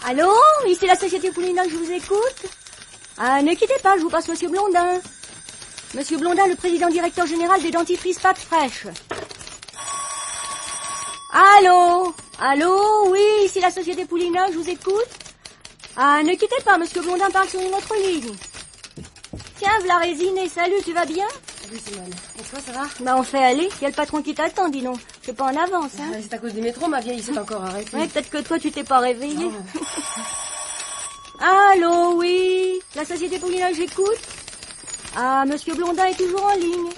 Allô, ici la société Poulina, je vous écoute. Ah, ne quittez pas, je vous passe Monsieur Blondin. Monsieur Blondin, le président directeur général des dentifrices Pâtes Fraîches. Allô, allô, oui, ici la société Poulina, je vous écoute. Ah, ne quittez pas, Monsieur Blondin parle sur une autre ligne. Tiens, v'là Résiné, salut, tu vas bien? Salut Simone. Et toi, ça va? Bah, on fait aller, y a le patron qui t'attend, dis donc. C'est pas en avance, hein. C'est à cause du métro, ma vieille, c'est encore arrêté. Ouais, peut-être que toi, tu t'es pas réveillé. Allô, oui, la société Poulina, j'écoute. Ah, Monsieur Blondin est toujours en ligne.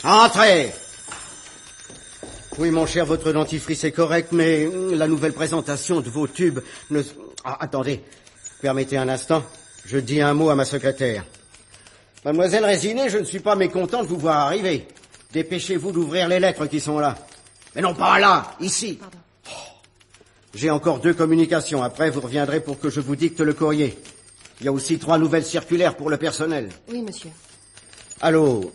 Entrez! Oui, mon cher, votre dentifrice est correct, mais la nouvelle présentation de vos tubes ne... Ah, attendez, permettez un instant, je dis un mot à ma secrétaire. Mademoiselle Résiné, je ne suis pas mécontent de vous voir arriver. Dépêchez-vous d'ouvrir les lettres qui sont là. Mais non, pas là, ici. Pardon. J'ai encore 2 communications. Après, vous reviendrez pour que je vous dicte le courrier. Il y a aussi 3 nouvelles circulaires pour le personnel. Oui, monsieur. Allô?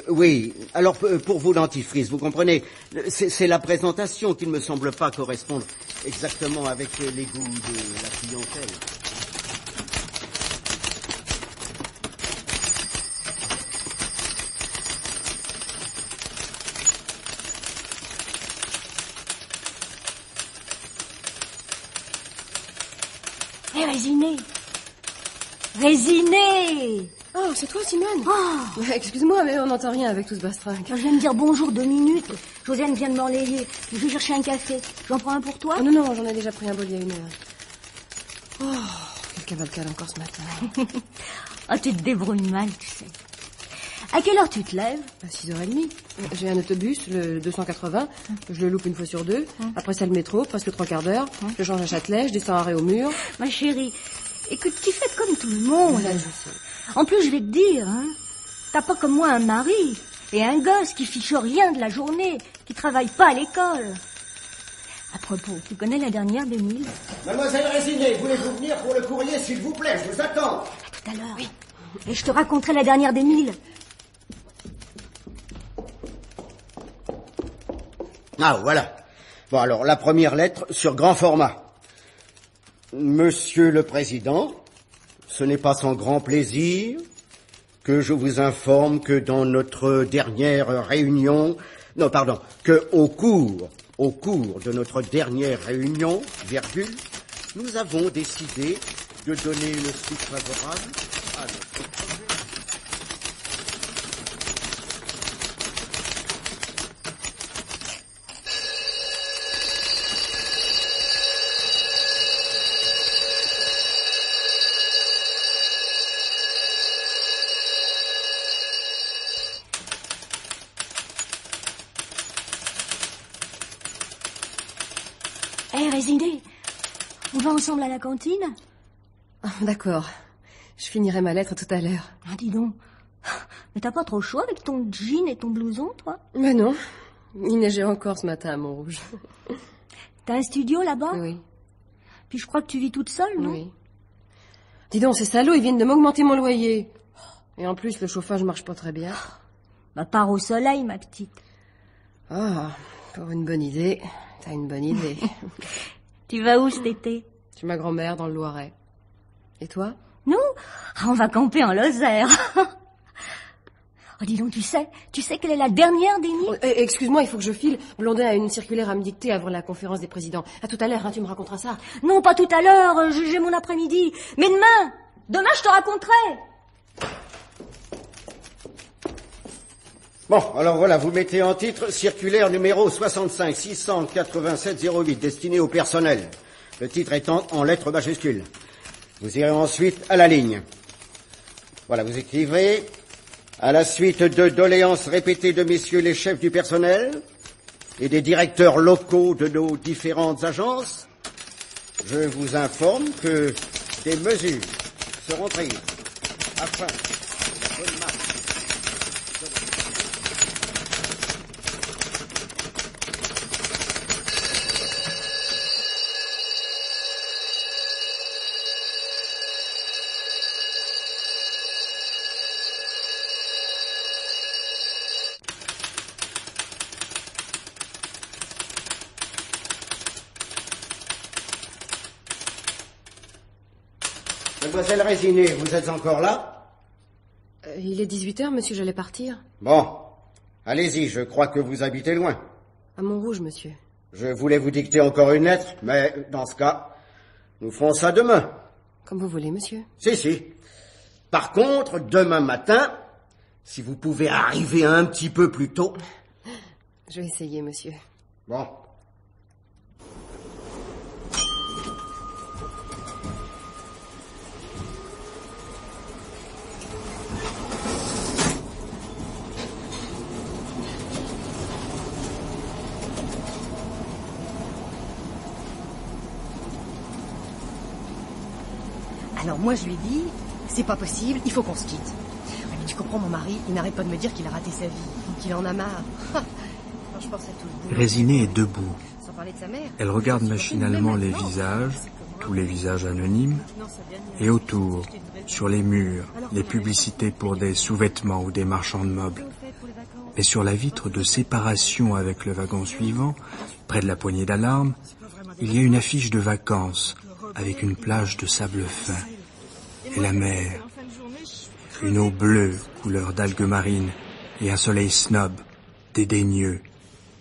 Oui, alors pour vos dentifrices, vous comprenez, c'est la présentation qui ne me semble pas correspondre exactement avec les goûts de la clientèle. Hé, Résiné! Résiné! Oh, c'est toi, Simone? Oh, Excuse-moi, mais on n'entend rien avec tout ce bastringue. je viens de dire bonjour 2 minutes. Josiane vient de m'enlayer. Je vais chercher un café. J'en prends un pour toi? Oh, non, j'en ai déjà pris un bol il y a 1 heure. Oh, quel cavalcade encore ce matin. Ah, tu te débrouilles mal, tu sais. À quelle heure tu te lèves? À 6h30. J'ai un autobus, le 280. Je le loupe 1 fois sur 2. Après, c'est le métro, presque 3/4 d'heure. Je change à Châtelet, je descends à Réaumur. Ma chérie, écoute, tu fais comme tout le monde. Là, je sais. En plus, je vais te dire, hein, t'as pas comme moi un mari et un gosse qui fiche rien de la journée, qui travaille pas à l'école. À propos, tu connais la dernière des 1000? Mademoiselle Résiné, voulez-vous venir pour le courrier, s'il vous plaît? Je vous attends. À tout à l'heure. Oui. Et je te raconterai la dernière des 1000. Ah, voilà. Bon, alors, la première lettre sur grand format. Monsieur le Président, ce n'est pas sans grand plaisir que je vous informe que dans notre dernière réunion... Non, pardon, que au cours de notre dernière réunion, virgule, nous avons décidé de donner une suite favorable à notre projet. Hé, Résiné, on va ensemble à la cantine? Ah, d'accord. Je finirai ma lettre tout à l'heure. Ah, dis donc. Mais t'as pas trop chaud avec ton jean et ton blouson, toi? Mais non. Il neigeait encore ce matin à Montrouge. T'as un studio là-bas? Oui. Puis je crois que tu vis toute seule, non? Oui. Dis donc, ces salauds, ils viennent de m'augmenter mon loyer. Et en plus, le chauffage marche pas très bien. Bah, pars au soleil, ma petite. Ah, pour une bonne idée, t'as une bonne idée. Tu vas où cet été? Chez ma grand-mère dans le Loiret. Et toi? Nous? Ah, on va camper en Lozère. Oh, dis donc, tu sais quelle est la dernière des 1000? Oh, excuse-moi, il faut que je file. Blondin a une circulaire à me dicter avant la conférence des présidents. À tout à l'heure, hein, tu me raconteras ça. Non, pas tout à l'heure, j'ai mon après-midi. Mais demain, je te raconterai. Bon, alors voilà, vous mettez en titre circulaire numéro 65 687 08, destiné au personnel. Le titre étant en lettres majuscules. Vous irez ensuite à la ligne. Voilà, vous écrivez à la suite de doléances répétées de messieurs les chefs du personnel et des directeurs locaux de nos différentes agences, je vous informe que des mesures seront prises afin de la bonne marche. Mademoiselle Résiné, vous êtes encore là? Il est 18h, monsieur, j'allais partir. Bon, allez-y, je crois que vous habitez loin. À Montrouge, monsieur. Je voulais vous dicter encore une lettre, mais dans ce cas, nous ferons ça demain. Comme vous voulez, monsieur. Si. Par contre, demain matin, si vous pouvez arriver un petit peu plus tôt... Je vais essayer, monsieur. Bon. Alors moi je lui ai dit, c'est pas possible, il faut qu'on se quitte. Ouais, mais tu comprends, mon mari, il n'arrête pas de me dire qu'il a raté sa vie, qu'il en a marre. Quand je pense à tout le boulot... Résinée est debout. Sans parler de sa mère. Elle regarde machinalement les visages, tous les visages anonymes, et autour, sur les murs, les publicités pour des sous-vêtements ou des marchands de meubles. Et sur la vitre de séparation avec le wagon suivant, près de la poignée d'alarme, il y a une affiche de vacances avec une plage de sable fin et la mer, une eau bleue couleur d'algues marines et un soleil snob, dédaigneux.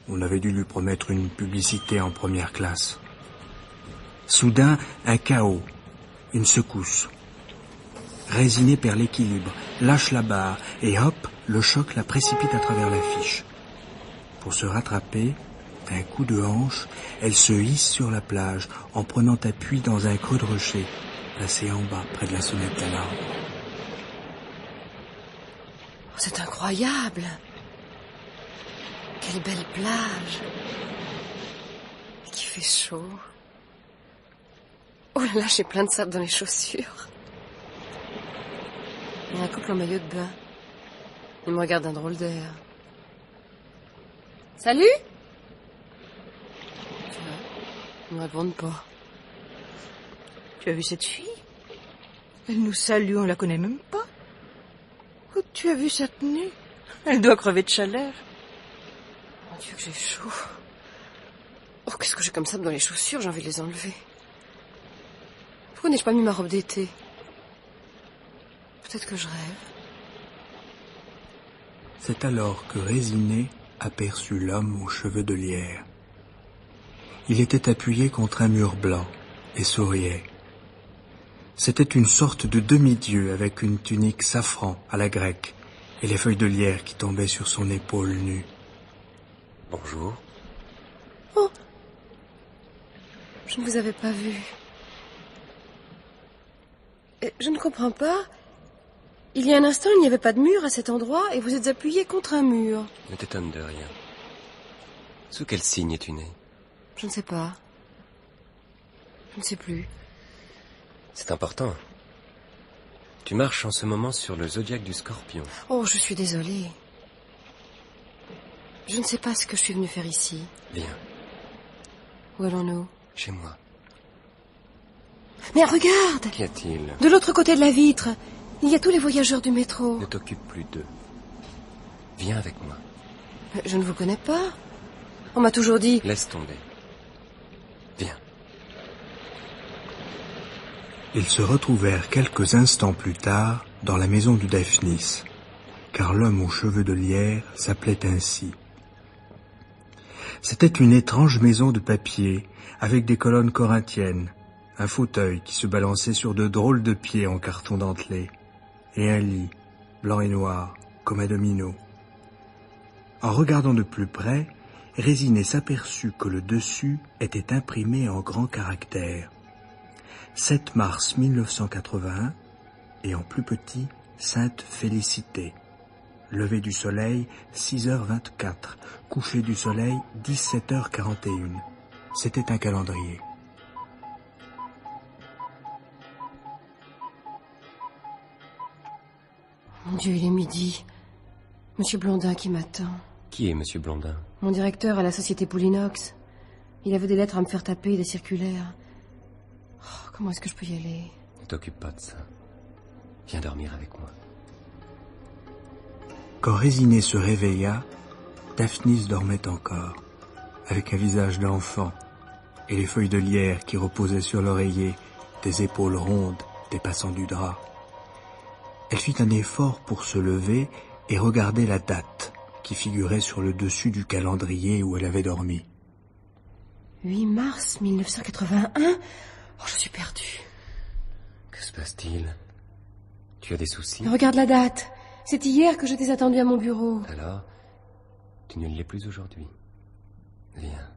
On avait dû lui promettre une publicité en première classe. Soudain, un chaos, une secousse. Résinée perd l'équilibre, lâche la barre et hop, le choc la précipite à travers l'affiche. Pour se rattraper, d'un coup de hanche, elle se hisse sur la plage en prenant appui dans un creux de rocher, placé en bas près de la sonnette d'alarme. Oh, c'est incroyable. Quelle belle plage. Et qu'il fait chaud. Oh là là, j'ai plein de sable dans les chaussures. Il y a un couple en maillot de bain. Il me regarde d'un drôle d'air. Salut? Il me répond pas. Tu as vu cette fille? Elle nous salue, on la connaît même pas. Oh, tu as vu sa tenue? Elle doit crever de chaleur. Mon Dieu, que j'ai chaud. Oh, qu'est-ce que j'ai comme ça dans les chaussures, j'ai envie de les enlever. Pourquoi n'ai-je pas mis ma robe d'été? Peut-être que je rêve. C'est alors que Résinée aperçut l'homme aux cheveux de lierre. Il était appuyé contre un mur blanc et souriait. C'était une sorte de demi-dieu avec une tunique safran à la grecque et les feuilles de lierre qui tombaient sur son épaule nue. Bonjour. Oh, je ne vous avais pas vu. Je ne comprends pas. Il y a un instant, il n'y avait pas de mur à cet endroit et vous êtes appuyé contre un mur. Ne t'étonne de rien. Sous quel signe es-tu né? Je ne sais pas. Je ne sais plus. C'est important. Tu marches en ce moment sur le zodiaque du Scorpion. Oh, je suis désolée. Je ne sais pas ce que je suis venue faire ici. Viens, Où allons-nous? chez moi. Mais regarde! Qu'y a-t-il? De l'autre côté de la vitre, il y a tous les voyageurs du métro. Ne t'occupe plus d'eux. Viens avec moi. Je ne vous connais pas. On m'a toujours dit... Laisse tomber. Viens. Ils se retrouvèrent quelques instants plus tard dans la maison du Daphnis, car l'homme aux cheveux de lierre s'appelait ainsi. C'était une étrange maison de papier, avec des colonnes corinthiennes, un fauteuil qui se balançait sur de drôles de pieds en carton dentelé, et un lit, blanc et noir, comme un domino. En regardant de plus près, Résinée s'aperçut que le dessus était imprimé en grands caractères. 7 mars 1981, et en plus petit, Sainte Félicité. Lever du soleil, 6h24. Coucher du soleil, 17h41. C'était un calendrier. Mon Dieu, il est midi. Monsieur Blondin qui m'attend. Qui est Monsieur Blondin? Mon directeur à la société Poulinox. Il avait des lettres à me faire taper, des circulaires. Oh, comment est-ce que je peux y aller? Ne t'occupe pas de ça. Viens dormir avec moi. Quand Résinée se réveilla, Daphnis dormait encore, avec un visage d'enfant et les feuilles de lierre qui reposaient sur l'oreiller, des épaules rondes dépassant du drap. Elle fit un effort pour se lever et regarder la date qui figurait sur le dessus du calendrier où elle avait dormi. 8 mars 1981 ? Oh, je suis perdue. Que se passe-t-il? Tu as des soucis? Regarde la date. C'est hier que je t'ai attendu à mon bureau. Alors, tu ne l'es plus aujourd'hui. Viens.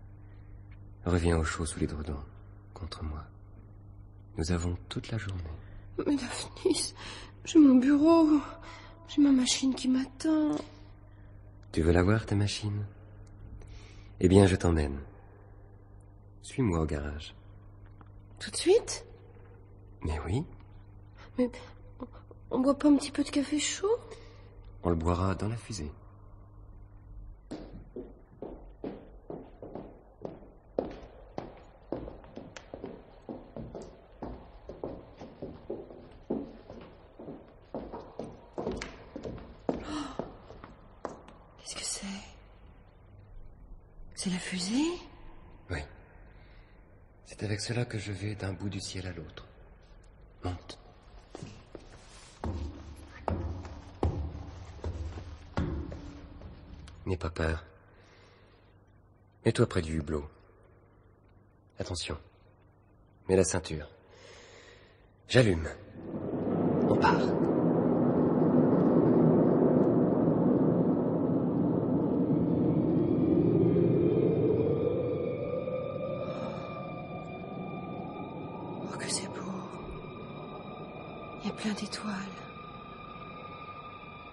Reviens au chaud sous les dredons, contre moi. Nous avons toute la journée. Mais Daphnis, j'ai mon bureau. J'ai ma machine qui m'attend. Tu veux la voir, ta machine? Eh bien, je t'emmène. Suis-moi au garage. Tout de suite? Mais oui, Mais on boit pas un petit peu de café chaud? on le boira dans la fusée. Qu'est-ce que c'est? C'est la fusée? Oui. C'est avec cela que je vais d'un bout du ciel à l'autre. Monte. N'aie pas peur. Mets-toi près du hublot. Attention. Mets la ceinture. J'allume. On part. Oh, que c'est beau. Il y a plein d'étoiles.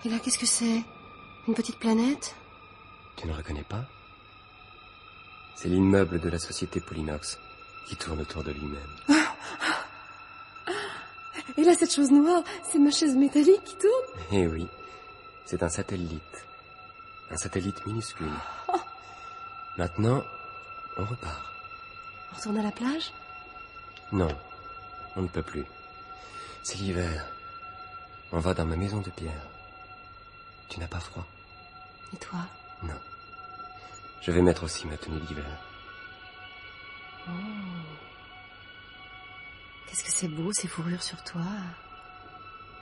Et là, qu'est-ce que c'est? Une petite planète? Tu ne reconnais pas? C'est l'immeuble de la société Pollinox qui tourne autour de lui-même. Et là, cette chose noire, c'est ma chaise métallique qui tourne? Eh oui, c'est un satellite. Un satellite minuscule. Maintenant, on repart. On retourne à la plage? Non, on ne peut plus. C'est l'hiver. On va dans ma maison de pierre. Tu n'as pas froid? Et toi? Non. Je vais mettre aussi ma tenue d'hiver. Oh. Qu'est-ce que c'est beau, ces fourrures sur toi.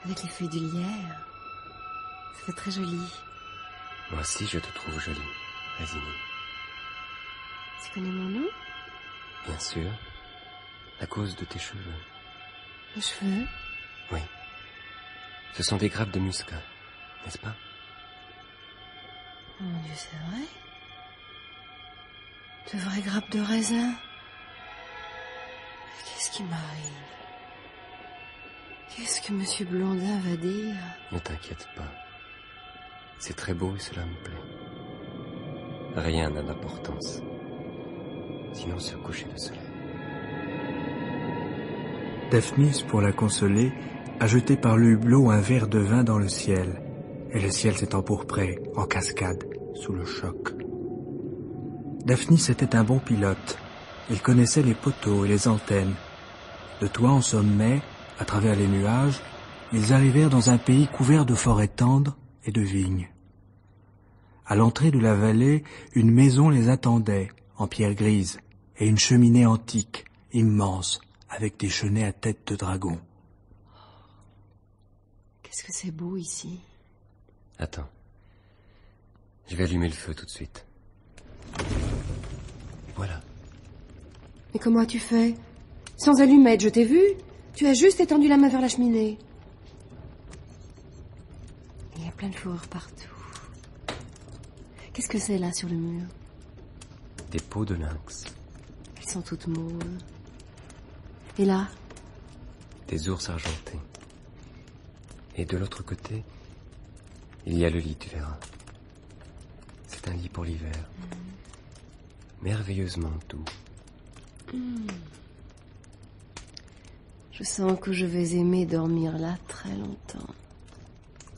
Avec les feuilles du lierre. Ça fait très joli. Moi aussi, je te trouve jolie, Résine. Tu connais mon nom? Bien sûr. À cause de tes cheveux. Mes cheveux? Oui. Ce sont des grappes de muscat, n'est-ce pas? Mon Dieu, c'est vrai? De vraies grappes de raisin? Qu'est-ce qui m'arrive? Qu'est-ce que Monsieur Blondin va dire? Ne t'inquiète pas. C'est très beau et cela me plaît. Rien n'a d'importance. Sinon ce coucher de soleil. Daphnis, pour la consoler, a jeté par le hublot un verre de vin dans le ciel. Et le ciel s'est empourpré, en cascade, sous le choc. Daphnis était un bon pilote. Il connaissait les poteaux et les antennes. De toit en sommet, à travers les nuages, ils arrivèrent dans un pays couvert de forêts tendres et de vignes. À l'entrée de la vallée, une maison les attendait, en pierre grise, et une cheminée antique, immense, avec des chenets à tête de dragon. Qu'est-ce que c'est beau ici. Attends. Je vais allumer le feu tout de suite. Voilà. Mais comment as-tu fait? Sans allumette, je t'ai vu. Tu as juste étendu la main vers la cheminée. Il y a plein de fourrures partout. Qu'est-ce que c'est là sur le mur? Des peaux de lynx. Elles sont toutes mauves. Et là? Des ours argentés. Et de l'autre côté, il y a le lit, tu verras. C'est un lit pour l'hiver. Merveilleusement doux. Je sens que je vais aimer dormir là très longtemps.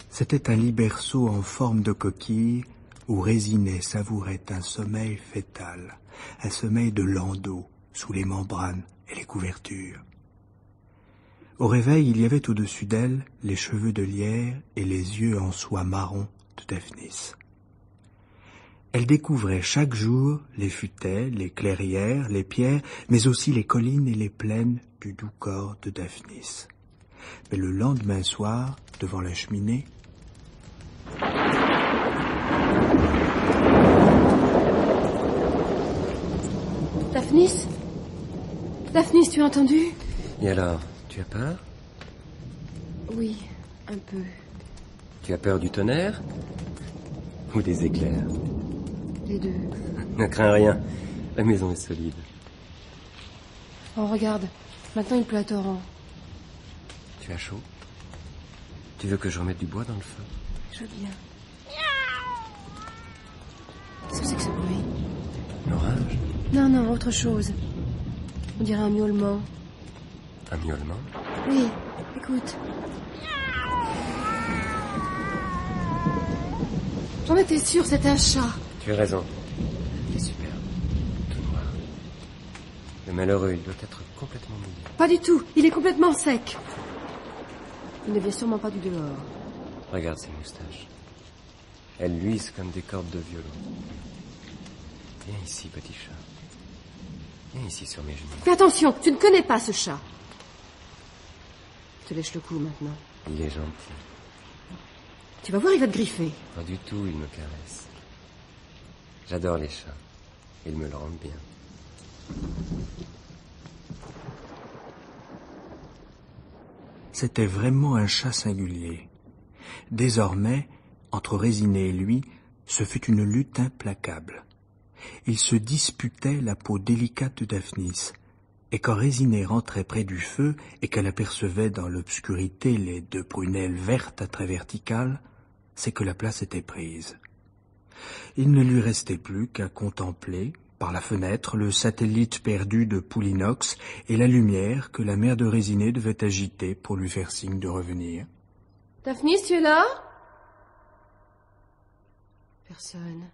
C'était un lit berceau en forme de coquille où Résinet savourait un sommeil fœtal, un sommeil de landau sous les membranes et les couvertures. Au réveil, il y avait au-dessus d'elle les cheveux de lierre et les yeux en soie marron de Daphnis. Elle découvrait chaque jour les futaies, les clairières, les pierres, mais aussi les collines et les plaines du doux corps de Daphnis. Mais le lendemain soir, devant la cheminée, Daphnis? Daphnis, tu as entendu? Et alors, tu as peur? Oui, un peu. Tu as peur du tonnerre? Ou des éclairs? Les deux. Ne crains rien, la maison est solide. Oh, regarde, maintenant il pleut à torrent. Tu as chaud? Tu veux que je remette du bois dans le feu? Je veux bien. Qu'est-ce que c'est que ce bruit? L'orage? Non, non, autre chose. On dirait un miaulement. Un miaulement? Oui, écoute. J'en étais sûre, c'était un chat. Tu as raison. C'est super. Tout noir. Le malheureux, il doit être complètement mouillé. Pas du tout, il est complètement sec. Il ne vient sûrement pas du dehors. Regarde ses moustaches. Elles luisent comme des cordes de violon. Viens ici, petit chat. Viens ici sur mes genoux. Fais attention, tu ne connais pas ce chat. Je te lèche le cou maintenant. Il est gentil. Tu vas voir, il va te griffer. Pas du tout, il me caresse. J'adore les chats. Ils me le rendent bien. c'était vraiment un chat singulier. Désormais, entre Résiné et lui, ce fut une lutte implacable. Ils se disputaient la peau délicate de Daphnis, et quand Résiné rentrait près du feu et qu'elle apercevait dans l'obscurité les deux prunelles vertes à traits verticales, c'est que la place était prise. Il ne lui restait plus qu'à contempler, par la fenêtre, le satellite perdu de Poulinox et la lumière que la mère de Résiné devait agiter pour lui faire signe de revenir. « Daphnis, tu es là ?» Personne.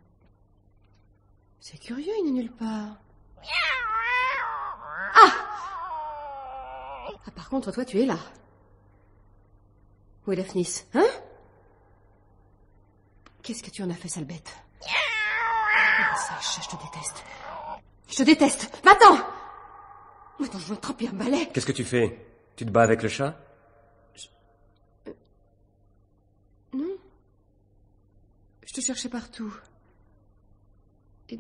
C'est curieux, il n'est nulle part. Ah, par contre, toi, tu es là. Où est Daphnis, hein? Qu'est-ce que tu en as fait, sale bête? Ah, sale chat, je te déteste. Je te déteste. Va-t'en! Attends, je vais attraper un balai. Qu'est-ce que tu fais? Tu te bats avec le chat? Non. Je te cherchais partout. Le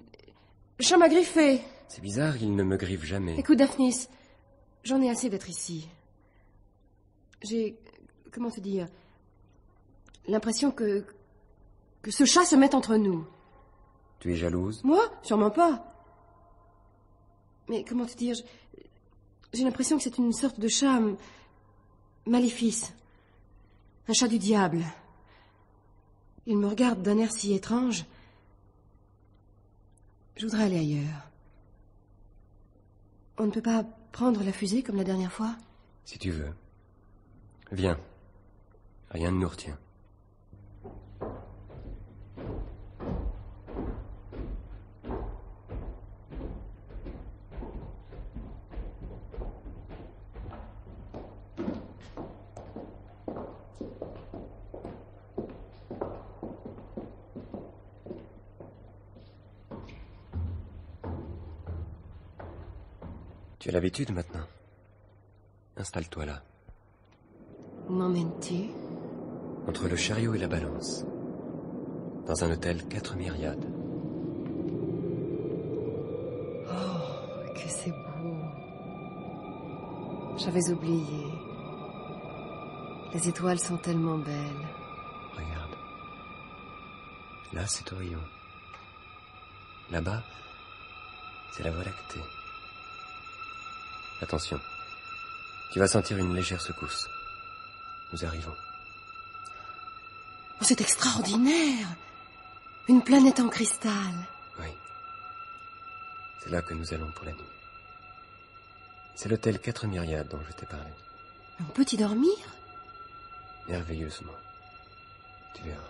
chat m'a griffé. C'est bizarre, il ne me griffe jamais. Écoute, Daphnis, j'en ai assez d'être ici. J'ai, comment te dire, l'impression que ce chat se met entre nous. Tu es jalouse? Moi? Sûrement pas. Mais comment te dire, j'ai l'impression que c'est une sorte de chat maléfice. Un chat du diable. Il me regarde d'un air si étrange. Je voudrais aller ailleurs. On ne peut pas prendre la fusée comme la dernière fois? Si tu veux. Viens. Rien ne nous retient. Tu as l'habitude maintenant. Installe-toi là. Où m'emmènes-tu? Entre le chariot et la balance. Dans un hôtel 4 myriades. Oh, que c'est beau. J'avais oublié. Les étoiles sont tellement belles. Regarde. Là, c'est Orion. Là-bas, c'est la Voie lactée. Attention. Tu vas sentir une légère secousse. Nous arrivons. Oh, c'est extraordinaire! Une planète en cristal. Oui. C'est là que nous allons pour la nuit. C'est l'hôtel 4 myriades dont je t'ai parlé. On peut y dormir? Merveilleusement. Tu verras.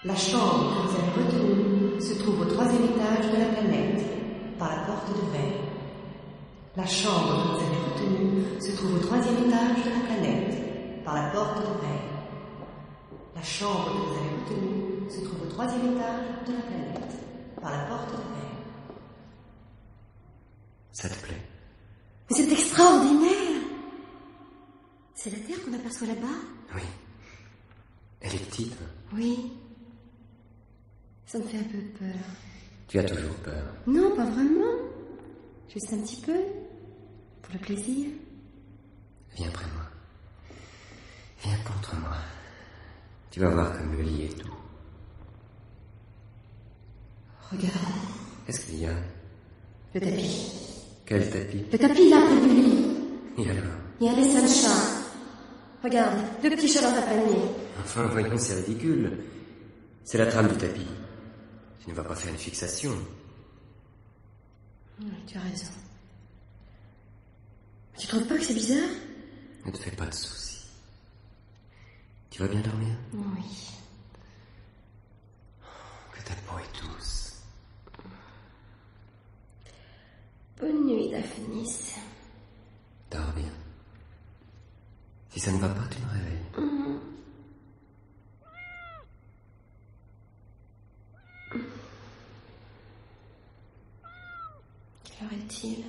La chambre que vous avez retenue se trouve au 3e étage de la planète, par la porte de verre. La chambre que vous avez retenue obtenue se trouve au 3e étage de la planète, par la porte de verre. La chambre que vous avez obtenue se trouve au 3e étage de la planète, par la porte de verre. Ça te plaît? Mais c'est extraordinaire. C'est la Terre qu'on aperçoit là-bas? Oui. Elle est petite. Oui. Ça me fait un peu peur. Tu as toujours peur. Non, pas vraiment. Juste un petit peu. Pour le plaisir. Viens près de moi. Viens contre moi. Tu vas voir comme le lit est doux. Regarde. Qu'est-ce qu'il y a? Le tapis. Quel tapis? Le tapis là près du lit. Et alors? Il y a un dessin de chat. Regarde, 2 petits chats dans un panier. Enfin, voyons, c'est ridicule. C'est la trame du tapis. Tu ne vas pas faire une fixation. Oui, tu as raison. Tu trouves pas que c'est bizarre? Ne te fais pas de soucis. Tu vas bien dormir? Oui. Que ta peau est douce. Bonne nuit, Daphnis. Dors bien. Si ça ne va pas, tu me réveilles. Quelle heure est-il?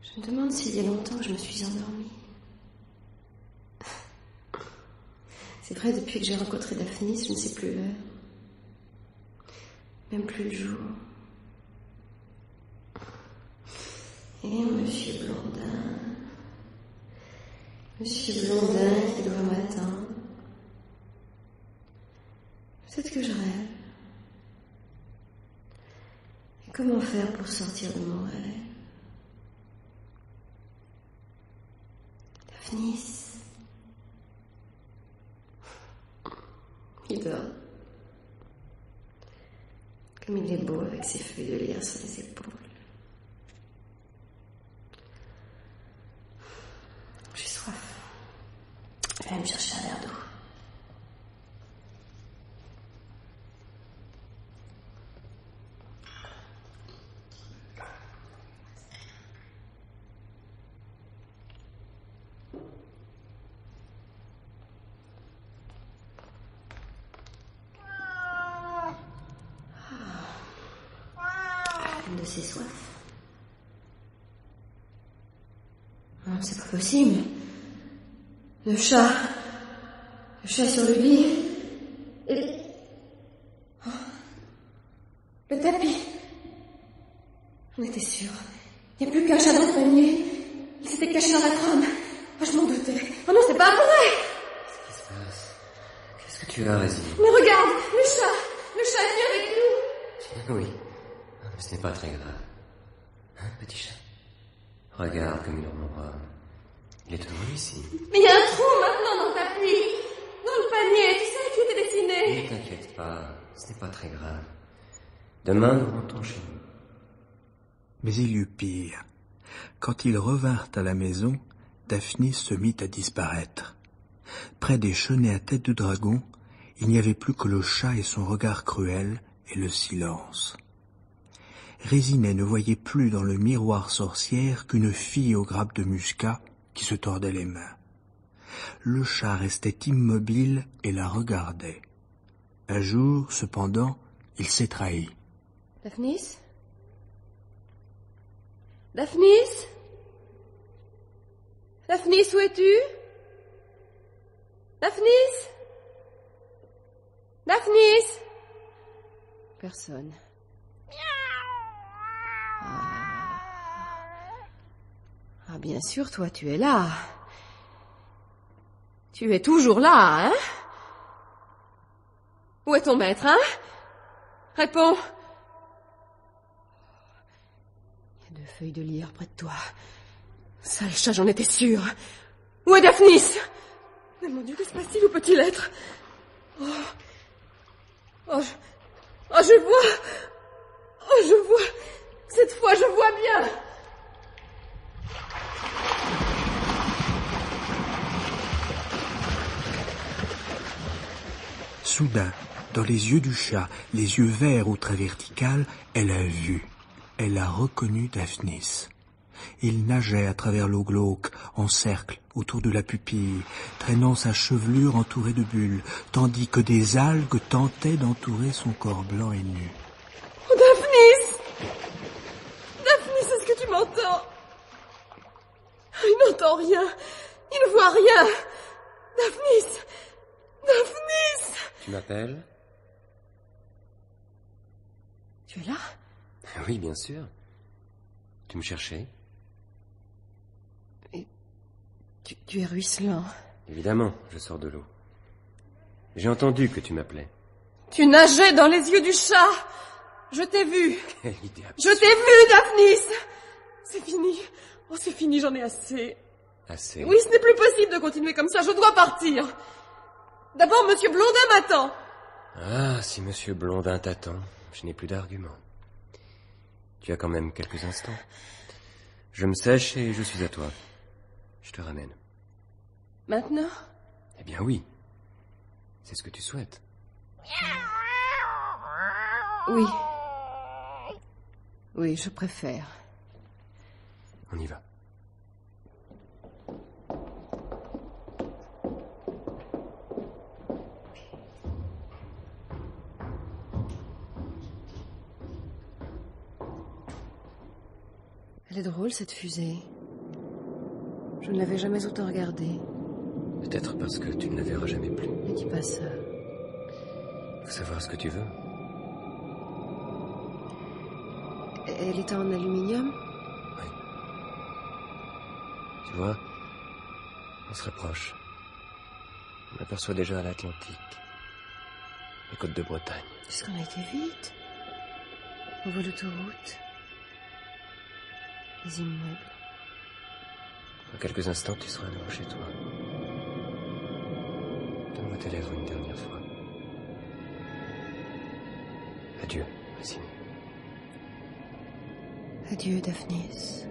Je me demande s'il y a longtemps que je me suis endormie. C'est vrai, depuis que j'ai rencontré Daphnis, je ne sais plus l'heure. Même plus le jour. Et Monsieur Blondin. Monsieur Blondin qui doit m'attendre. Peut-être que je rêve. Et comment faire pour sortir de mon rêve? Daphnis. Il dort. Comme il est beau avec ses feuilles de lierre sur les épaules. J'ai soif. Je vais aller me chercher un verre d'eau. De ses soifs. Non, c'est pas possible. Le chat sur le lit. Et... Oh. Le tapis. On était sûr. Il n'y a plus qu'un chat dans le panier. Il s'était caché dans la trame. Oh, je m'en doutais. Oh non, c'est pas vrai. Qu'est-ce qui se passe? Qu'est-ce que tu as, Résine? Mais regarde, le chat est venu avec nous. Oui. Mais ce n'est pas très grave. Hein, petit chat? Regarde comme il ronronne. Il est heureux ici. Mais il y a un trou maintenant dans le tapis. Dans le panier, tu sais, tout est dessiné. Ne t'inquiète pas, ce n'est pas très grave. Demain, nous rentrons chez nous. Mais il y eut pire. Quand ils revinrent à la maison, Daphnis se mit à disparaître. Près des chenets à tête de dragon, il n'y avait plus que le chat et son regard cruel et le silence. Résinet ne voyait plus dans le miroir sorcière qu'une fille aux grappes de muscat qui se tordait les mains. Le chat restait immobile et la regardait. Un jour, cependant, il s'est trahi. Daphnis? Daphnis? Daphnis, où es-tu? Daphnis? Daphnis? Personne. Ah, bien sûr, toi, tu es là. Tu es toujours là, hein? Où est ton maître, hein? Réponds. Il y a 2 feuilles de lierre près de toi. Sale chat, j'en étais sûre. Où est Daphnis? Mais mon Dieu, que se passe-t-il? Où peut-il être? Oh, je vois. Oh, je vois. Cette fois, je vois bien. Soudain, dans les yeux du chat, les yeux verts ou très verticales, elle a vu. Elle a reconnu Daphnis. Il nageait à travers l'eau glauque, en cercle, autour de la pupille, traînant sa chevelure entourée de bulles, tandis que des algues tentaient d'entourer son corps blanc et nu. Oh, Daphnis! Daphnis, est-ce que tu m'entends? Il n'entend rien. Il ne voit rien. Daphnis! Daphnis! Tu m'appelles? Tu es là? Oui, bien sûr. Tu me cherchais? Et tu es ruisselant. Évidemment, je sors de l'eau. J'ai entendu que tu m'appelais. Tu nageais dans les yeux du chat. Je t'ai vu. Quelle idée Je t'ai vu, Daphnis. C'est fini. Oh, c'est fini, j'en ai assez. Assez. Oui, ce n'est plus possible de continuer comme ça. Je dois partir. D'abord, Monsieur Blondin m'attend. Ah, si Monsieur Blondin t'attend, je n'ai plus d'arguments. Tu as quand même quelques instants. Je me sèche et je suis à toi. Je te ramène. Maintenant? Eh bien oui. C'est ce que tu souhaites. Oui. Oui, je préfère. On y va. Elle est drôle, cette fusée. Je ne l'avais jamais autant regardée. Peut-être parce que tu ne la verras jamais plus. Ne dis pas ça. Faut savoir ce que tu veux. Elle est en aluminium? Oui. Tu vois, on se rapproche. On aperçoit déjà l'Atlantique. Les côtes de Bretagne. Est-ce qu'on a été vite? On voit l'autoroute. Les immeubles. Dans quelques instants, tu seras à nouveau chez toi. Donne-moi tes lèvres une dernière fois. Adieu, Résine. Adieu, Daphnis.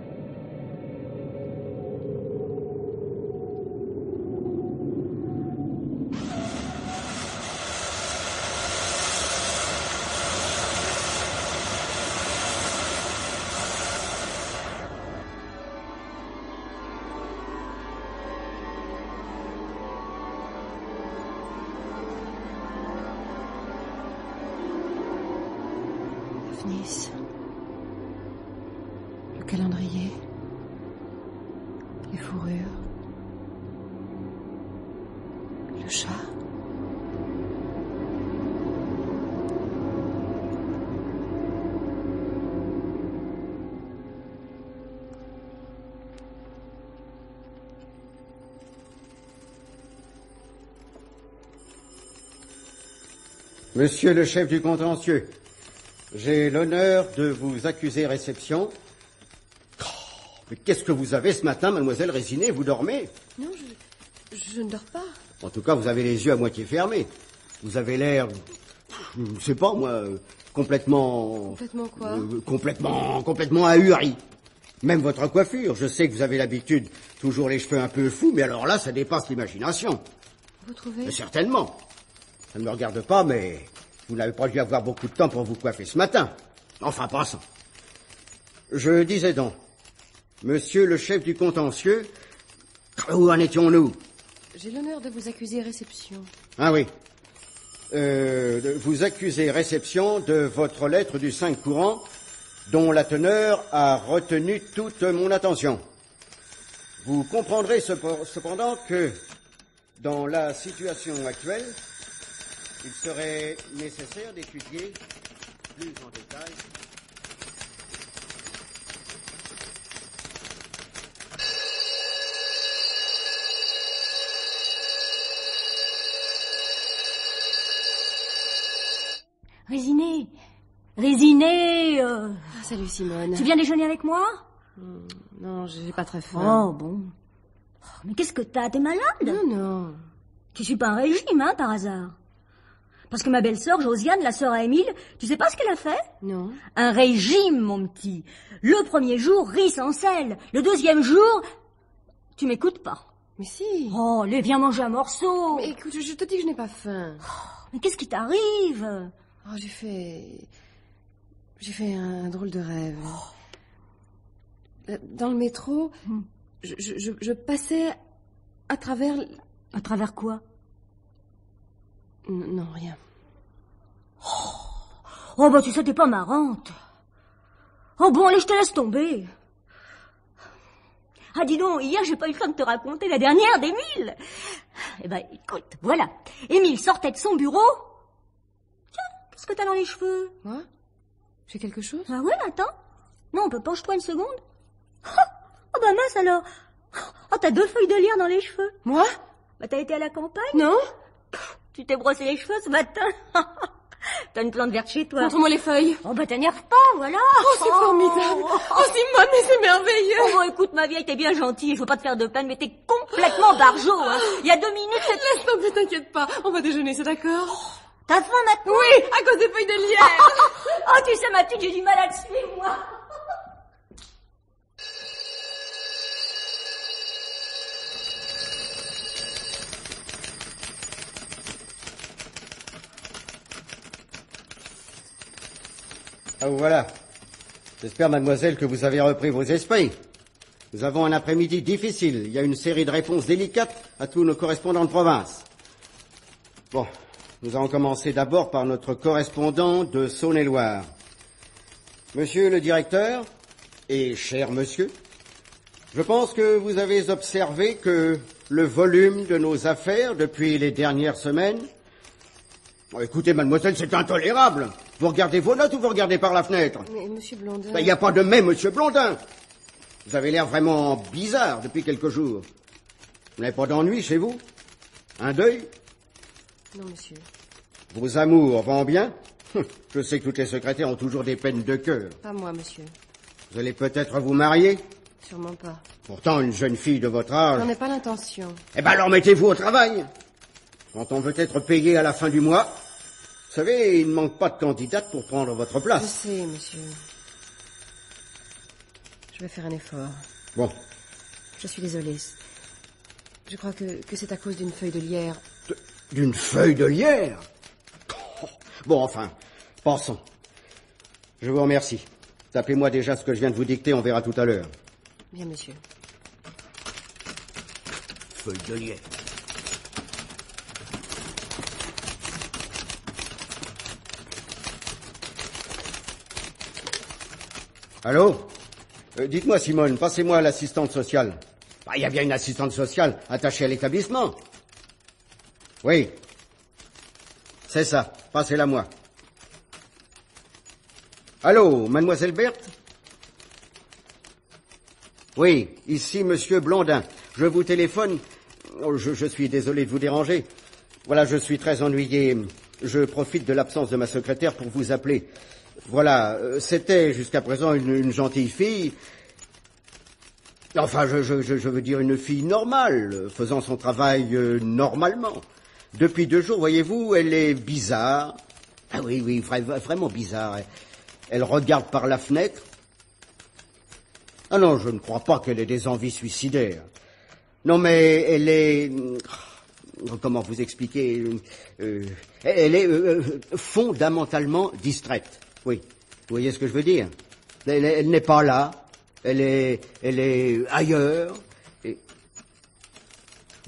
Daphnis. Le calendrier. Les fourrures. Le chat. Monsieur le chef du contentieux, j'ai l'honneur de vous accuser réception. Oh, mais qu'est-ce que vous avez ce matin, mademoiselle Résinet? Vous dormez? Non, je ne dors pas. En tout cas, vous avez les yeux à moitié fermés. Vous avez l'air, je ne sais pas moi, complètement... Complètement quoi? Complètement ahuri. Même votre coiffure, je sais que vous avez l'habitude, toujours les cheveux un peu fous, mais alors là, ça dépasse l'imagination. Vous trouvez? Certainement. Ça ne me regarde pas, mais vous n'avez pas dû avoir beaucoup de temps pour vous coiffer ce matin. Enfin, passons. Je disais donc, monsieur le chef du contentieux, où en étions-nous? J'ai l'honneur de vous accuser réception. Ah oui. De vous accuser réception de votre lettre du 5 courant, dont la teneur a retenu toute mon attention. Vous comprendrez cependant que, dans la situation actuelle, il serait nécessaire d'étudier plus en détail. Résiné, Ah, salut Simone. tu viens déjeuner avec moi? Non, j'ai pas très faim. Oh, bon. Oh, mais qu'est-ce que t'as? T'es malade? Non. Tu suis pas un régime, hein, par hasard? Parce que ma belle-sœur, Josiane, la sœur à Émile, tu sais pas ce qu'elle a fait? Non. Un régime, mon petit. Le premier jour, riz sans sel. Le deuxième jour... Tu m'écoutes pas? Mais si. Oh, allez, viens manger un morceau. Mais écoute, je te dis que je n'ai pas faim. Mais qu'est-ce qui t'arrive? Oh, j'ai fait un drôle de rêve. Dans le métro, je passais à travers... À travers quoi? Non, rien. Oh, bah tu sais, t'es pas marrante. Oh bon, allez, je te laisse tomber. Ah, dis donc, hier, j'ai pas eu le temps de te raconter la dernière d'Émile. Eh ben, écoute, voilà. Émile sortait de son bureau. Tiens, qu'est-ce que t'as dans les cheveux? Moi? J'ai quelque chose? Ah ouais, attends. Non, penche-toi une seconde. Oh, bah mince alors. Oh, t'as 2 feuilles de lierre dans les cheveux. Moi? Bah, t'as été à la campagne? Non? Tu t'es brossé les cheveux ce matin? T'as une plante verte chez toi. Montre-moi les feuilles. Oh, bah t'énerve pas, voilà. Oh, c'est formidable. Oh, Simone, mais c'est merveilleux. Oh, bon, écoute, ma vieille, t'es bien gentille, je veux pas te faire de peine, mais t'es complètement barjot, hein. Il y a 2 minutes, Laisse tomber, t'inquiète pas. On va déjeuner, c'est d'accord? T'as faim maintenant? Oui, à cause des feuilles de lierre. Oh, tu sais, ma petite, j'ai du mal à te suivre, moi. Ah, voilà. J'espère, mademoiselle, que vous avez repris vos esprits. Nous avons un après-midi difficile. Il y a une série de réponses délicates à tous nos correspondants de province. Bon, nous allons commencer d'abord par notre correspondant de Saône-et-Loire. Monsieur le directeur, et cher monsieur, je pense que vous avez observé que le volume de nos affaires depuis les dernières semaines... Bon, écoutez, mademoiselle, c'est intolérable. Vous regardez vos notes ou vous regardez par la fenêtre? Mais monsieur Blondin... Il n'y a pas de mais, monsieur Blondin. Vous avez l'air vraiment bizarre depuis quelques jours. Vous n'avez pas d'ennui chez vous? Un deuil? Non, monsieur. Vos amours vont bien? Je sais que toutes les secrétaires ont toujours des peines de cœur. Pas moi, monsieur. Vous allez peut-être vous marier? Sûrement pas. Pourtant, une jeune fille de votre âge... J'en ai pas l'intention. Eh ben alors mettez-vous au travail. Quand on veut être payé à la fin du mois, vous savez, il ne manque pas de candidates pour prendre votre Je place. sais, monsieur. Je vais faire un effort. Bon, Je suis désolée. Je crois que c'est à cause d'une feuille de lierre. d'une feuille de lierre? Bon, enfin, passons. Je vous remercie. Tapez-moi déjà ce que je viens de vous dicter, on verra tout à l'heure. Bien, monsieur. Feuille de lierre. Allô? Dites-moi, Simone, passez-moi à l'assistante sociale. Ah, il y a bien une assistante sociale attachée à l'établissement. Oui. C'est ça. Passez-la moi. Allô, mademoiselle Berthe? Oui, ici monsieur Blondin. Je vous téléphone. Oh, je suis désolé de vous déranger. Voilà, je suis très ennuyé. Je profite de l'absence de ma secrétaire pour vous appeler. Voilà, c'était jusqu'à présent une gentille fille. Enfin, je veux dire une fille normale, faisant son travail normalement. Depuis 2 jours, voyez-vous, elle est bizarre. Ah oui, vraiment bizarre. Elle regarde par la fenêtre. Ah non, je ne crois pas qu'elle ait des envies suicidaires. Non, mais elle est... Comment vous expliquer? Elle est fondamentalement distraite. Oui, vous voyez ce que je veux dire? Elle n'est pas là. Elle est ailleurs. Et...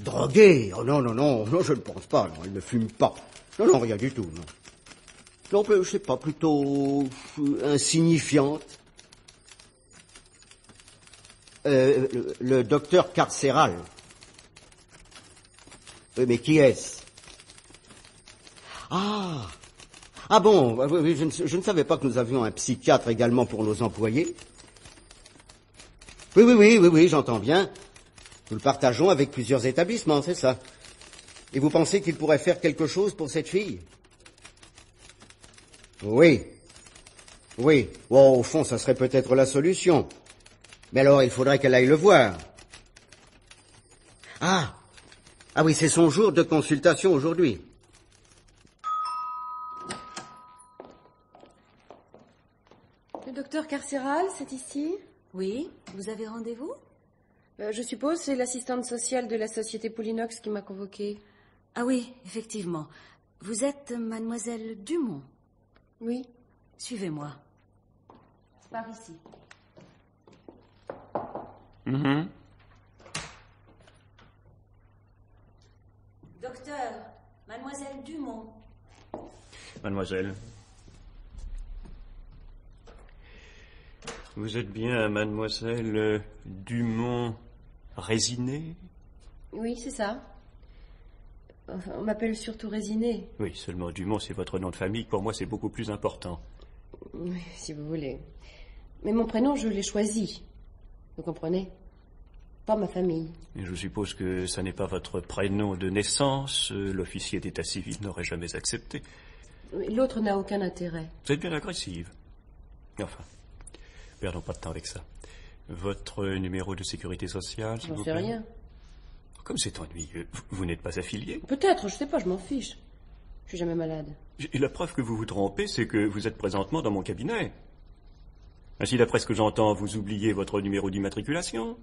Droguée? Oh non, je ne pense pas. Non, elle ne fume pas. Non, rien du tout, non. Non, je sais pas, plutôt insignifiante. Le docteur carcéral. Oui, mais qui est-ce? Ah bon, oui, je ne savais pas que nous avions un psychiatre également pour nos employés. Oui, j'entends bien. Nous le partageons avec plusieurs établissements, c'est ça. Et vous pensez qu'il pourrait faire quelque chose pour cette fille? Oui. Bon, au fond, ça serait peut-être la solution. Mais alors, il faudrait qu'elle aille le voir. Ah oui, c'est son jour de consultation aujourd'hui. Le docteur carcéral, c'est ici? Oui, vous avez rendez-vous? Je suppose c'est l'assistante sociale de la société Poulinox qui m'a convoquée. Ah oui, effectivement. Vous êtes mademoiselle Dumont. Oui. Suivez-moi. Par ici. Docteur, mademoiselle Dumont. Mademoiselle. Vous êtes bien mademoiselle Dumont Résinée? Oui, c'est ça. Enfin, on m'appelle surtout Résinée. Oui, seulement Dumont, c'est votre nom de famille. Pour moi, c'est beaucoup plus important. Oui, si vous voulez. Mais mon prénom, je l'ai choisi. Vous comprenez? Pas ma famille. Et je suppose que ça n'est pas votre prénom de naissance. L'officier d'état civil n'aurait jamais accepté. L'autre n'a aucun intérêt. Vous êtes bien agressive. Enfin, perdons pas de temps avec ça. Votre numéro de sécurité sociale, s'il vous J'en plaît? sais rien. Comme c'est ennuyeux. Vous n'êtes pas affilié? Peut-être, je sais pas, je m'en fiche. Je suis jamais malade. Et la preuve que vous vous trompez, c'est que vous êtes présentement dans mon cabinet. Ainsi, d'après ce que j'entends, vous oubliez votre numéro d'immatriculation.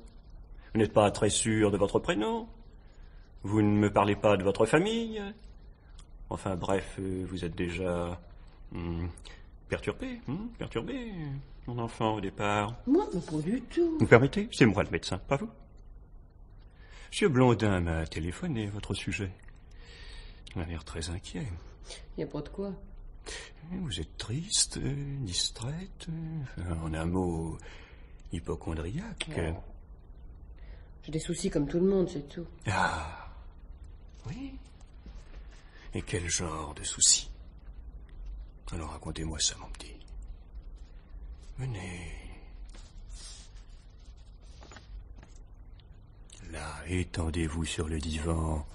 Vous n'êtes pas très sûr de votre prénom. Vous ne me parlez pas de votre famille. Enfin bref, vous êtes déjà perturbé, mon enfant, au départ. Moi, mais pas du tout. Vous permettez? C'est moi le médecin, pas vous. Monsieur Blondin m'a téléphoné à votre sujet. Il a l'air très inquiet. Il n'y a pas de quoi. Vous êtes triste, distraite, en un mot, hypocondriaque. Oh. J'ai des soucis comme tout le monde, c'est tout. Ah, oui. Et quel genre de soucis? Alors racontez-moi ça, mon petit. Venez. Là, étendez-vous sur le divan.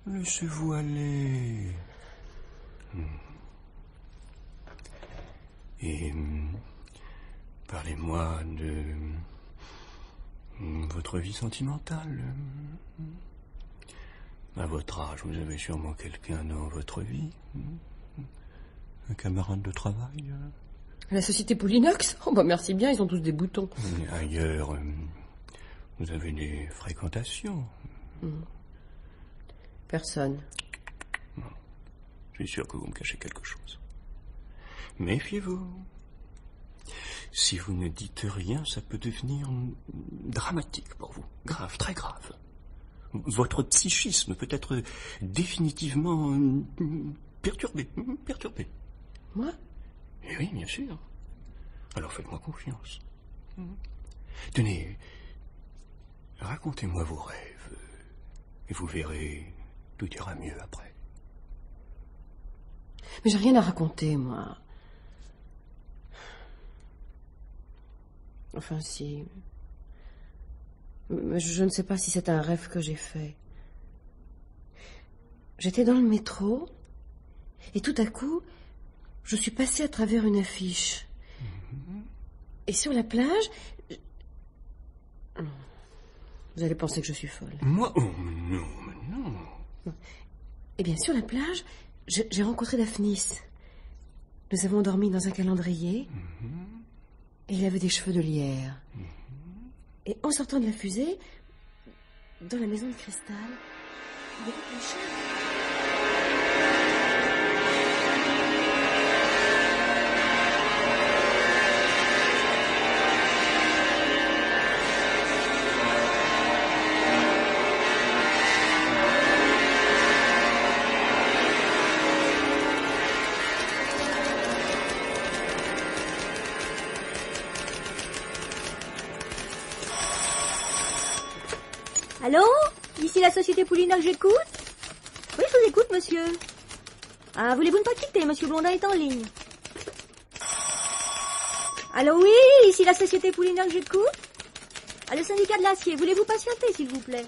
Laissez-vous aller. Et parlez-moi de votre vie sentimentale. À votre âge, vous avez sûrement quelqu'un dans votre vie. Un camarade de travail. La société Poulinox? Oh bah merci bien, ils ont tous des boutons. Ailleurs, vous avez des fréquentations. Personne. Je suis sûr que vous me cachez quelque chose. Méfiez-vous. Si vous ne dites rien, ça peut devenir dramatique pour vous. Grave, très grave. Votre psychisme peut être définitivement perturbé. Moi? Eh oui, bien sûr. Alors faites-moi confiance. Tenez, racontez-moi vos rêves. Et vous verrez, tout ira mieux après. Mais j'ai rien à raconter, moi. Enfin, si... Mais je ne sais pas si c'est un rêve que j'ai fait. J'étais dans le métro, et tout à coup, je suis passée à travers une affiche. Et sur la plage... Vous allez penser que je suis folle. Moi? Oh, non. Eh bien, sur la plage, j'ai rencontré Daphnis. Nous avons dormi dans un calendrier. Et il avait des cheveux de lierre. Et en sortant de la fusée, dans la maison de cristal, il y avait un chat. Allô? Ici la société Poulinox, j'écoute? Oui, je vous écoute, monsieur. Ah, voulez-vous ne pas quitter? Monsieur Blondin est en ligne. Allô, oui, ici la société Poulinox, j'écoute? Ah, le syndicat de l'acier, voulez-vous patienter, s'il vous plaît?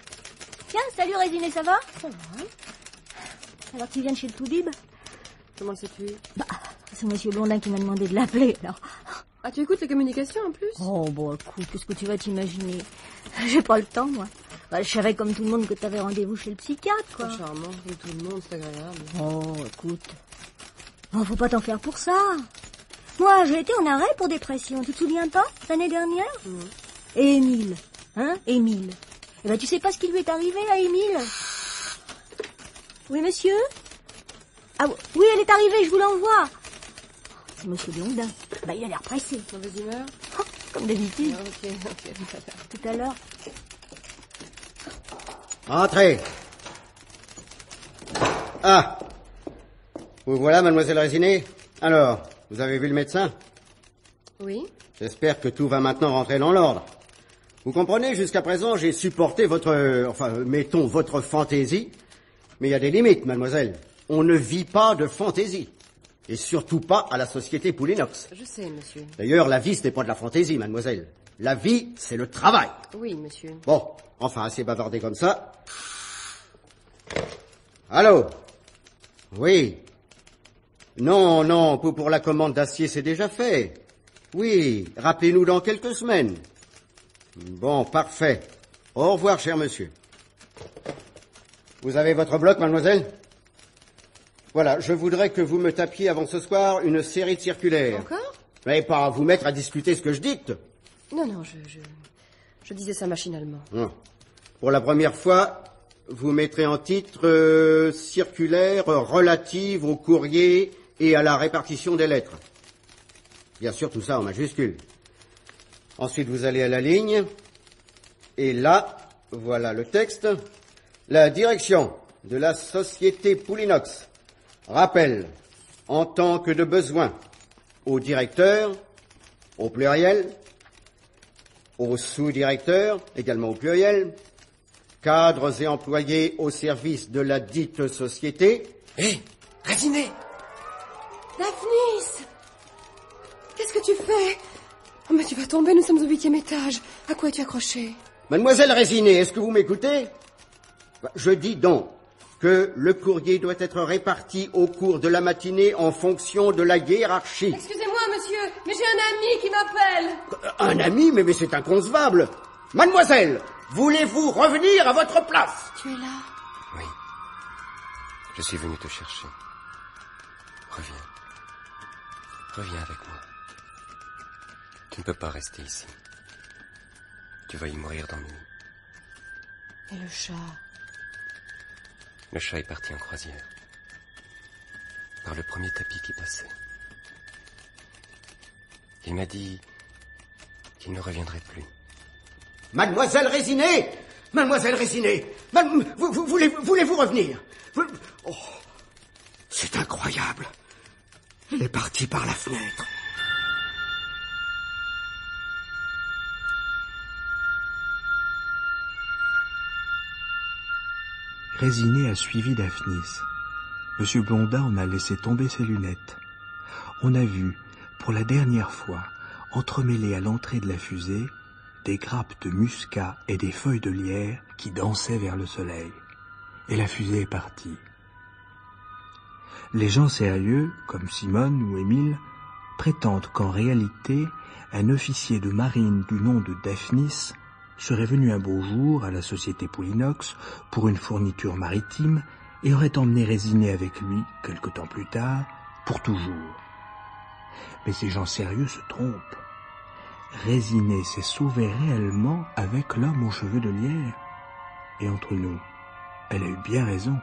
Tiens, salut Résiné, ça va? Ça va. Alors tu viens de chez le Toubib? Comment le sais-tu? Bah, c'est monsieur Blondin qui m'a demandé de l'appeler, alors. Ah, tu écoutes les communications en plus? Oh, bon, écoute, qu'est-ce que tu vas t'imaginer? J'ai pas le temps, moi. Bah, je savais comme tout le monde que t'avais rendez-vous chez le psychiatre, quoi. C'est charmant, oui, tout le monde, c'est agréable. Oh, écoute. Oh, faut pas t'en faire pour ça. Moi, j'ai été en arrêt pour dépression, tu te souviens pas, l'année dernière? Et Émile, hein, Émile. Eh ben, tu sais pas ce qui lui est arrivé à Émile? Oui, monsieur? Ah, oui, elle est arrivée, je vous l'envoie. C'est monsieur Blondin. Bah, il a l'air pressé. Mauvaise humeur? Oh, Comme d'habitude. Ok. Tout à l'heure. Entrez. Ah. Vous voilà, mademoiselle Résiné. Alors, vous avez vu le médecin? Oui. J'espère que tout va maintenant rentrer dans l'ordre. Vous comprenez, jusqu'à présent, j'ai supporté mettons, votre fantaisie. Mais il y a des limites, mademoiselle. On ne vit pas de fantaisie. Et surtout pas à la société Poulinox. Je sais, monsieur. D'ailleurs, la vie, ce n'est pas de la fantaisie, mademoiselle. La vie, c'est le travail. Oui, monsieur. Bon, enfin, assez bavardé comme ça. Allô? Oui. Non, pour la commande d'acier, c'est déjà fait. Oui, rappelez-nous dans quelques semaines. Bon, parfait. Au revoir, cher monsieur. Vous avez votre bloc, mademoiselle? Voilà, je voudrais que vous me tapiez avant ce soir une série de circulaires. Encore? Mais pas à vous mettre à discuter ce que je dicte. Non, je disais ça machinalement. Pour la première fois, vous mettrez en titre circulaire relative au courrier et à la répartition des lettres. Bien sûr, tout ça en majuscule. Ensuite, vous allez à la ligne. Et là, voilà le texte. La direction de la société Poulinox rappelle, en tant que de besoin, au directeur, au pluriel, au sous-directeur, également au pluriel, cadres et employés au service de la dite société. Hé, Résiné! Daphnis! Qu'est-ce que tu fais? Oh, mais tu vas tomber, nous sommes au 8e étage. À quoi es-tu accroché? Mademoiselle Résiné, est-ce que vous m'écoutez? Je dis donc que le courrier doit être réparti au cours de la matinée en fonction de la hiérarchie. Excusez-moi, monsieur, mais j'ai un ami qui m'appelle. Un ami? Mais c'est inconcevable. Mademoiselle, voulez-vous revenir à votre place? Tu es là? Oui. Je suis venu te chercher. Reviens. Reviens avec moi. Tu ne peux pas rester ici. Tu vas y mourir d'ennui. Et le chat? Le chat est parti en croisière. Par le premier tapis qui passait. Il m'a dit qu'il ne reviendrait plus. Mademoiselle Résiné! Mademoiselle Résiné! Voulez-vous revenir? Oh, c'est incroyable. Elle est partie par la fenêtre. Résiné a suivi Daphnis. Monsieur Blondin en a laissé tomber ses lunettes. On a vu, pour la dernière fois, entremêlées à l'entrée de la fusée, des grappes de muscat et des feuilles de lierre qui dansaient vers le soleil. Et la fusée est partie. Les gens sérieux, comme Simone ou Émile, prétendent qu'en réalité, un officier de marine du nom de Daphnis serait venu un beau jour à la société Poulinox pour une fourniture maritime et aurait emmené Résiné avec lui, quelque temps plus tard, pour toujours. Mais ces gens sérieux se trompent. Résiné s'est sauvé réellement avec l'homme aux cheveux de lierre. Et entre nous, elle a eu bien raison.